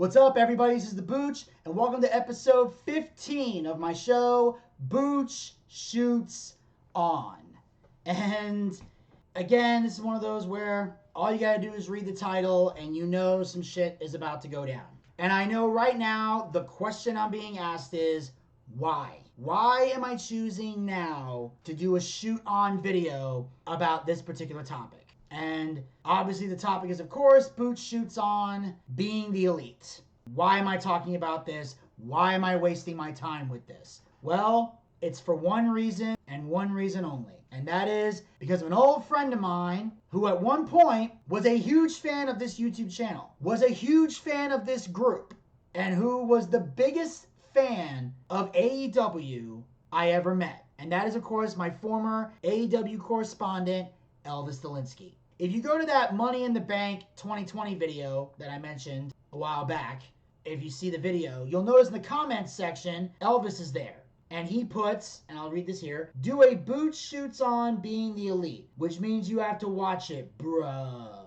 What's up, everybody? This is the Booch, and welcome to episode 15 of my show, Booch Shoots On. And again, this is one of those where all you gotta do is read the title and you know some shit is about to go down. And I know right now the question I'm being asked is, why? Why am I choosing now to do a shoot on video about this particular topic? And obviously the topic is, of course, Booch shoots on being the elite. Why am I talking about this? Why am I wasting my time with this? Well, it's for one reason and one reason only. And that is because of an old friend of mine who at one point was a huge fan of this YouTube channel, was a huge fan of this group, and who was the biggest fan of AEW I ever met. And that is, of course, my former AEW correspondent, Elvis Dolinski. If you go to that Money in the Bank 2020 video that I mentioned a while back, if you see the video, you'll notice in the comments section, Elvis is there. And he puts, and I'll read this here, do a Booch shoots on being the elite, which means you have to watch it, bro.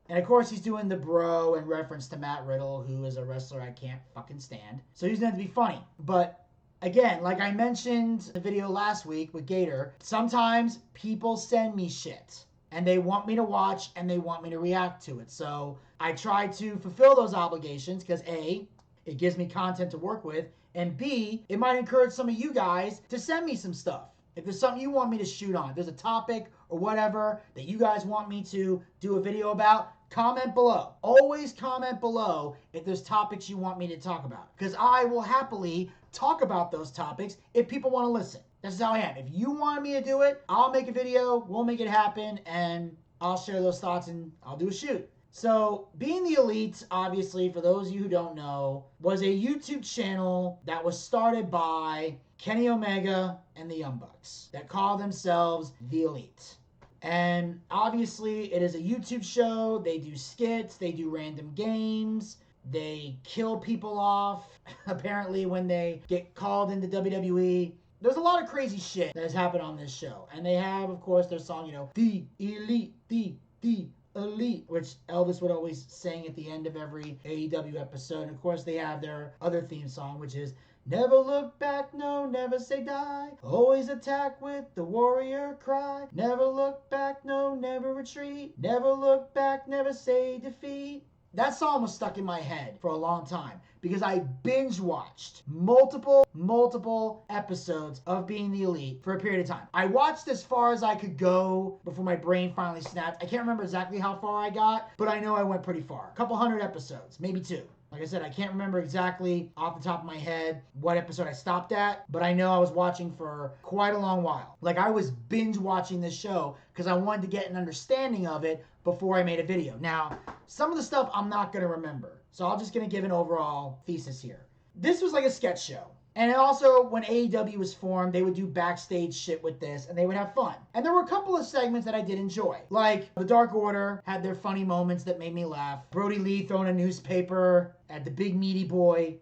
And of course he's doing the bro in reference to Matt Riddle, who is a wrestler I can't fucking stand. So he's going to be funny. But again, like I mentioned in the video last week with Gator, sometimes people send me shit. And they want me to watch and they want me to react to it. So I try to fulfill those obligations because A, it gives me content to work with, and B, it might encourage some of you guys to send me some stuff. If there's something you want me to shoot on, if there's a topic or whatever that you guys want me to do a video about, comment below. Always comment below if there's topics you want me to talk about, because I will happily talk about those topics if people want to listen. That's how I am. If you want me to do it, I'll make a video, we'll make it happen, and I'll share those thoughts and I'll do a shoot. So, Being the Elite, obviously, for those of you who don't know, was a YouTube channel that was started by Kenny Omega and the Young Bucks that call themselves The Elite. And obviously, it is a YouTube show. They do skits, they do random games, they kill people off, apparently, when they get called into WWE. There's a lot of crazy shit that has happened on this show. And they have, of course, their song, The Elite, the Elite, which Elvis would always sing at the end of every AEW episode. And of course, they have their other theme song, which is Never look back, no, never say die. Always attack with the warrior cry. Never look back, no, never retreat. Never look back, never say defeat. That song was stuck in my head for a long time because I binge watched multiple episodes of Being the Elite for a period of time. I watched as far as I could go before my brain finally snapped. I can't remember exactly how far I got, but I know I went pretty far. A couple hundred episodes, maybe 2. Like I said, I can't remember exactly off the top of my head what episode I stopped at, but I know I was watching for quite a long while. Like, I was binge watching this show because I wanted to get an understanding of it before I made a video. Now, some of the stuff I'm not going to remember, so I'm just going to give an overall thesis here. This was like a sketch show. And also, when AEW was formed, they would do backstage shit with this, and they would have fun. And there were a couple of segments that I did enjoy. Like, the Dark Order had their funny moments that made me laugh. Brody Lee throwing a newspaper at the big meaty boy,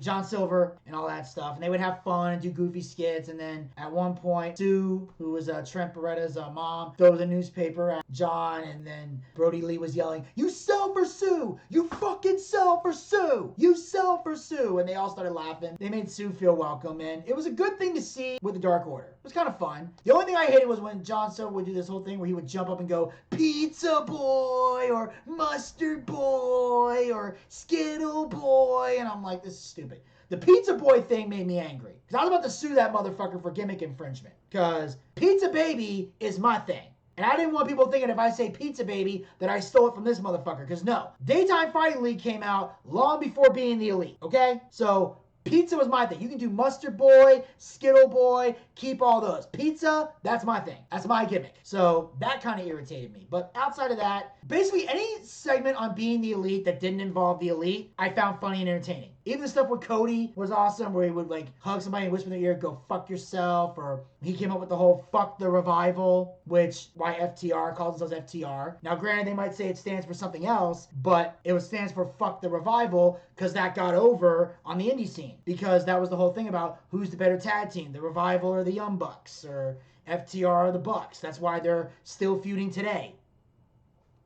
John Silver, and all that stuff. And they would have fun and do goofy skits. And then at one point, Sue, who was Trent Beretta's mom, throws a newspaper at John. And then Brody Lee was yelling, "You sell for Sue! You fucking sell for Sue! You sell for Sue!" And they all started laughing. They made Sue feel welcome. And it was a good thing to see with the Dark Order. It was kind of fun. The only thing I hated was when John Silver would do this whole thing where he would jump up and go, "Pizza boy," or "Mustard boy," or "Skittle boy." And I'm like, this is stupid. The Pizza Boy thing made me angry. Because I was about to sue that motherfucker for gimmick infringement. Because Pizza Baby is my thing. And I didn't want people thinking if I say Pizza Baby that I stole it from this motherfucker. Because no. Daytime Fighting League came out long before Being the Elite. Okay? So pizza was my thing. You can do Mustard Boy, Skittle Boy, keep all those. Pizza, that's my thing. That's my gimmick. So that kind of irritated me. But outside of that, basically any segment on Being the Elite that didn't involve the Elite, I found funny and entertaining. Even the stuff with Cody was awesome, where he would like hug somebody and whisper in their ear, "Go fuck yourself," or he came up with the whole "fuck the revival," which why FTR calls themselves FTR. Now, granted, they might say it stands for something else, but it stands for "fuck the revival" because that got over on the indie scene, because that was the whole thing about who's the better tag team, the Revival or the Young Bucks, or FTR or the Bucks. That's why they're still feuding today,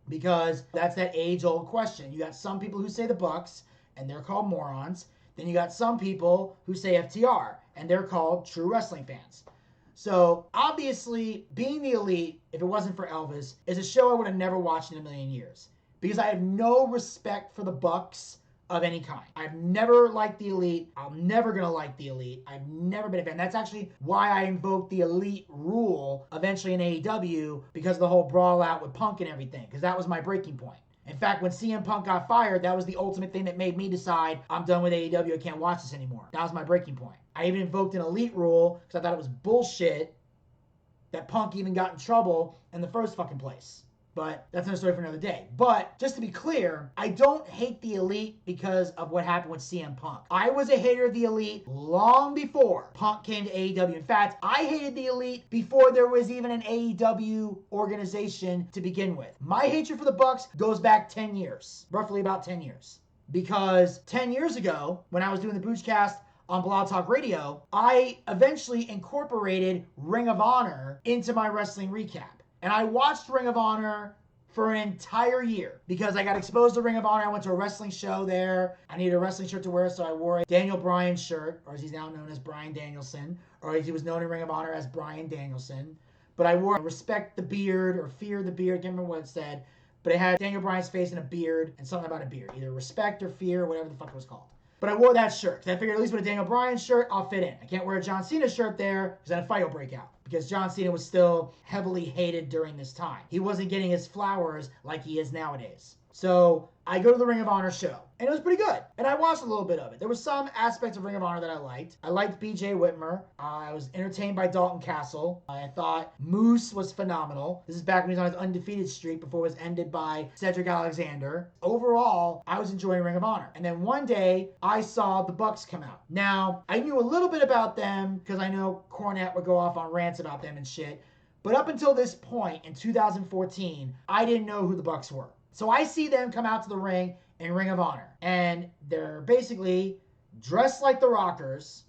because that's that age-old question. You got some people who say the Bucks, and they're called morons. Then you got some people who say FTR, and they're called true wrestling fans. So obviously, Being the Elite, if it wasn't for Elvis, is a show I would have never watched in a million years. Because I have no respect for the Bucks of any kind. I've never liked the Elite. I'm never going to like the Elite. I've never been a fan. That's actually why I invoked the Elite rule eventually in AEW, because of the whole brawl out with Punk and everything. Because that was my breaking point. In fact, when CM Punk got fired, that was the ultimate thing that made me decide I'm done with AEW. I can't watch this anymore. That was my breaking point. I even invoked an Elite rule because I thought it was bullshit that Punk even got in trouble in the first fucking place. But that's another story for another day. But just to be clear, I don't hate the Elite because of what happened with CM Punk. I was a hater of the Elite long before Punk came to AEW. In fact, I hated the Elite before there was even an AEW organization to begin with. My hatred for the Bucks goes back 10 years, roughly about 10 years. Because 10 years ago, when I was doing the Boochcast on Blog Talk Radio, I eventually incorporated Ring of Honor into my wrestling recap. And I watched Ring of Honor for an entire year because I got exposed to Ring of Honor. I went to a wrestling show there. I needed a wrestling shirt to wear, so I wore a Daniel Bryan shirt, or as he's now known as Bryan Danielson, or as he was known in Ring of Honor as Bryan Danielson. But I wore Respect the Beard or Fear the Beard, I can't remember what it said, but it had Daniel Bryan's face and a beard and something about a beard, either Respect or Fear or whatever the fuck it was called. But I wore that shirt because I figured at least with a Daniel Bryan shirt, I'll fit in. I can't wear a John Cena shirt there because then a fight will break out. Because John Cena was still heavily hated during this time. He wasn't getting his flowers like he is nowadays. So I go to the Ring of Honor show, and it was pretty good. And I watched a little bit of it. There were some aspects of Ring of Honor that I liked. I liked BJ Whitmer. I was entertained by Dalton Castle. I thought Moose was phenomenal. This is back when he was on his undefeated streak before it was ended by Cedric Alexander. Overall, I was enjoying Ring of Honor. And then one day, I saw the Bucks come out. Now, I knew a little bit about them because I know Cornette would go off on rants about them and shit. But up until this point in 2014, I didn't know who the Bucks were. So I see them come out to the ring in Ring of Honor. And they're basically dressed like the Rockers.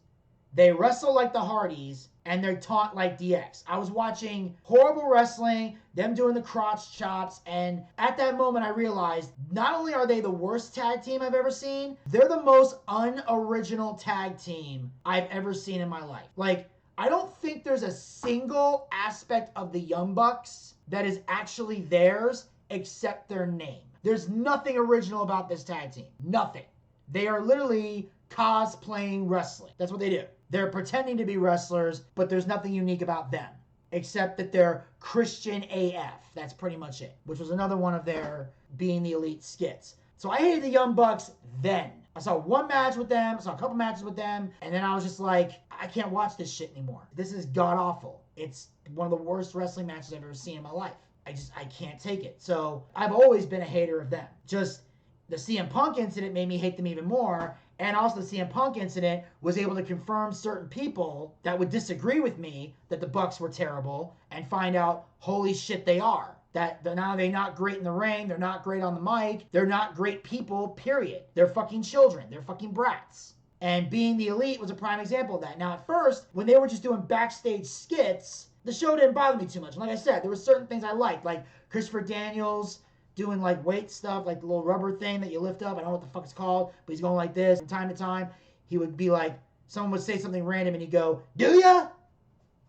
They wrestle like the Hardys. And they're taunt like DX. I was watching horrible wrestling, them doing the crotch chops. And at that moment, I realized not only are they the worst tag team I've ever seen, they're the most unoriginal tag team I've ever seen in my life. Like, I don't think there's a single aspect of the Young Bucks that is actually theirs except their name. There's nothing original about this tag team. Nothing. They are literally cosplaying wrestling. That's what they do. They're pretending to be wrestlers, but there's nothing unique about them except that they're Christian AF. That's pretty much it, which was another one of their Being the Elite skits. So I hated the Young Bucks then. I saw one match with them, I saw a couple matches with them, and then I was just like, I can't watch this shit anymore. This is god-awful. It's one of the worst wrestling matches I've ever seen in my life. I can't take it. So I've always been a hater of them. Just the CM Punk incident made me hate them even more. And also the CM Punk incident was able to confirm certain people that would disagree with me that the Bucks were terrible and find out, holy shit, they are. That they're not great in the ring. They're not great on the mic. They're not great people, period. They're fucking children. They're fucking brats. And Being the Elite was a prime example of that. Now, at first, when they were just doing backstage skits, the show didn't bother me too much. Like I said, there were certain things I liked, like Christopher Daniels doing like weight stuff, like the little rubber thing that you lift up. I don't know what the fuck it's called, but he's going like this. From time to time, he would be like, someone would say something random and he'd go, "Do ya?"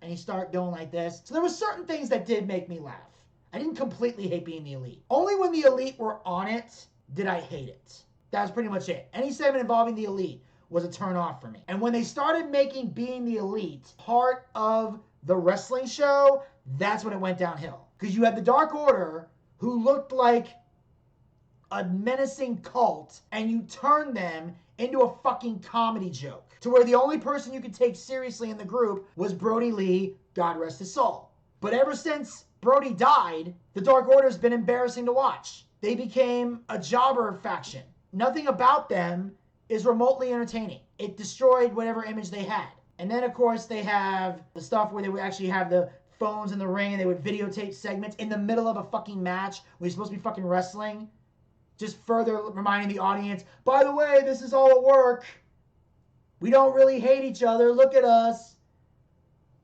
And he'd start going like this. So there were certain things that did make me laugh. I didn't completely hate Being the Elite. Only when the Elite were on it did I hate it. That was pretty much it. Any segment involving the Elite was a turn off for me. And when they started making Being the Elite part of the wrestling show, that's when it went downhill. Because you had the Dark Order, who looked like a menacing cult, and you turned them into a fucking comedy joke. To where the only person you could take seriously in the group was Brody Lee, God rest his soul. But ever since Brody died, the Dark Order's been embarrassing to watch. They became a jobber faction. Nothing about them is remotely entertaining. It destroyed whatever image they had. And then, of course, they have the stuff where they would actually have the phones in the ring and they would videotape segments in the middle of a fucking match where you're supposed to be fucking wrestling. Just further reminding the audience, by the way, this is all a work. We don't really hate each other. Look at us.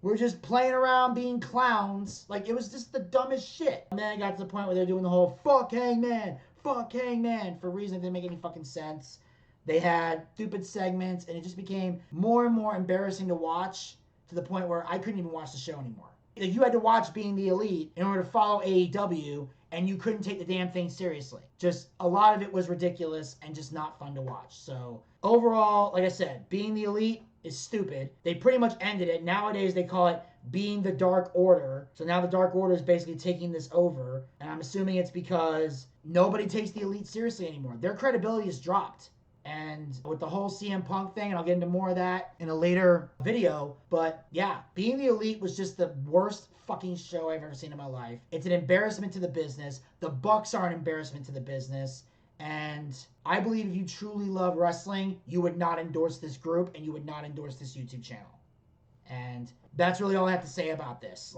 We're just playing around being clowns. Like, it was just the dumbest shit. And then I got to the point where they're doing the whole fuck Hangman for reasons that didn't make any fucking sense. They had stupid segments, and it just became more and more embarrassing to watch to the point where I couldn't even watch the show anymore. You had to watch Being the Elite in order to follow AEW, and you couldn't take the damn thing seriously. Just a lot of it was ridiculous and just not fun to watch. So overall, like I said, Being the Elite is stupid. They pretty much ended it. Nowadays they call it Being the Dark Order. So now the Dark Order is basically taking this over, and I'm assuming it's because nobody takes the Elite seriously anymore. Their credibility has dropped. And with the whole CM Punk thing, and I'll get into more of that in a later video, but yeah, Being the Elite was just the worst fucking show I've ever seen in my life. It's an embarrassment to the business. The Bucks are an embarrassment to the business. And I believe if you truly love wrestling, you would not endorse this group and you would not endorse this YouTube channel. And that's really all I have to say about this.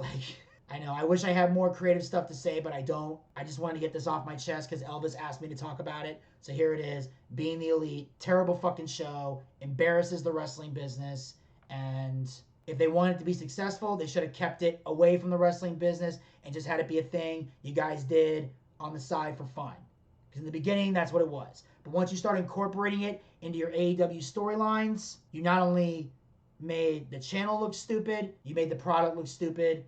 I know, I wish I had more creative stuff to say, but I don't. I just wanted to get this off my chest because Elvis asked me to talk about it. So here it is. Being the Elite. Terrible fucking show. Embarrasses the wrestling business. And if they wanted to be successful, they should have kept it away from the wrestling business and just had it be a thing you guys did on the side for fun. Because in the beginning, that's what it was. But once you start incorporating it into your AEW storylines, you not only made the channel look stupid, you made the product look stupid,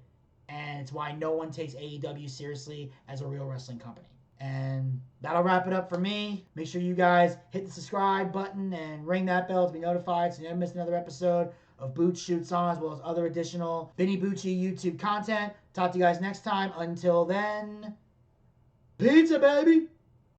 and it's why no one takes AEW seriously as a real wrestling company. And that'll wrap it up for me. Make sure you guys hit the subscribe button and ring that bell to be notified so you never miss another episode of Booch Shoots On, as well as other additional Vinny Bucci YouTube content. Talk to you guys next time. Until then, pizza, baby!